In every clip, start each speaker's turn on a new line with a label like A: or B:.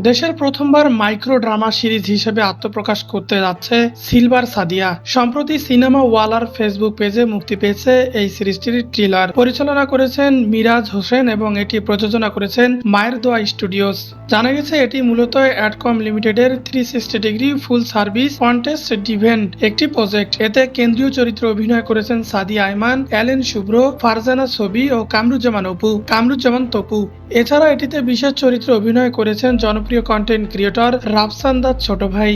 A: দেশের প্রথমবার micro drama series হিসেবে আত্মপ্রকাশ করতে যাচ্ছে সিলভার সাদিয়া। সম্প্রতি সিনেমা ওয়ালার ফেসবুক পেজে মুক্তি পেয়েছে এই সিরিজটির ট্রেলার। পরিচালনা করেছেন মিরাজ হোসেন এবং এটি প্রযোজনা করেছেন মায়ের দোয়া স্টুডিওস। জানা গেছে এটি মূলত অ্যাডকম লিমিটেডের 360 ডিগ্রি ফুল সার্ভিস কন্টেস্ট ডিভেন্ট একটি প্রজেক্ট। এতে কেন্দ্রীয় চরিত্রে অভিনয় করেছেন সাদিয়া আয়মান, অ্যালেন শুভ্র, ফারজানা ছবি ও কামরুজ্জামান তপু। এছাড়া এটিতে বিশেষ চরিত্রে অভিনয় করেছেন জনপ্রিয় কন্টেন্ট ক্রিয়েটর রাফসান দাস ছোট ভাই।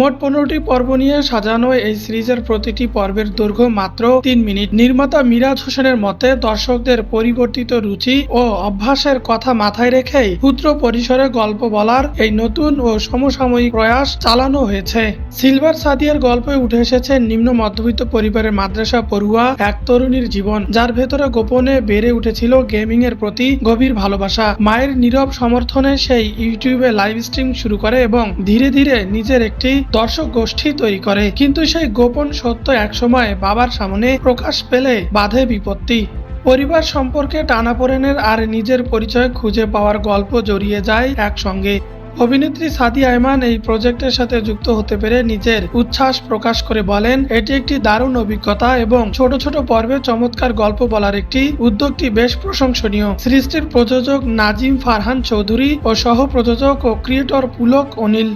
A: মোট 15টি পর্ব নিয়ে সাজানো এই সিরিজের প্রতিটি পর্বের দৈর্ঘ্য মাত্র 3 মিনিট। নির্মাতা মিরাজ হোসেনের মতে দর্শকদের পরিবর্তিত রুচি ও অভ্যাসের কথা মাথায় রেখেই ক্ষুদ্র পরিসরে গল্প বলার এই নতুন ও সমসাময়িক প্রয়াস চালানো হয়েছে। সিলভার সাদিয়ার গল্পে উঠে এসেছে নিম্ন মধ্যবিত্ত পরিবারের মাদ্রাসা পড়ুয়া এক তরুণীর জীবন, যার ভেতরে গোপনে বেড়ে উঠেছিল গেমিং এর প্রতি গভীর ভালোবাসা। মায়ের নীরব সমর্থনে সেই ইউটিউবে লাইভ স্ট্রিম শুরু করে এবং ধীরে ধীরে নিজের একটি দর্শক গোষ্ঠী তৈরি করে। কিন্তু সেই গোপন সত্য একসময় বাবার সামনে প্রকাশ পেলে বাধে বিপত্তি। পরিবার সম্পর্কে টানাপোড়েনের আর নিজের পরিচয় খুঁজে পাওয়ার গল্প জড়িয়ে যায় একসঙ্গে। অভিনেত্রী সাদিয়া আয়মান এই প্রজেক্টের সাথে যুক্ত হতে পেরে নিজের উচ্ছ্বাস প্রকাশ করে বলেন, এটি একটি দারুণ অভিজ্ঞতা এবং ছোট ছোট পর্বে চমৎকার গল্প বলার একটি উদ্যোগটি বেশ প্রশংসনীয়। সিরিজটির প্রযোজক নাজিম ফারহান চৌধুরী ও সহ প্রযোজক ও ক্রিয়েটর পুলক অনিল।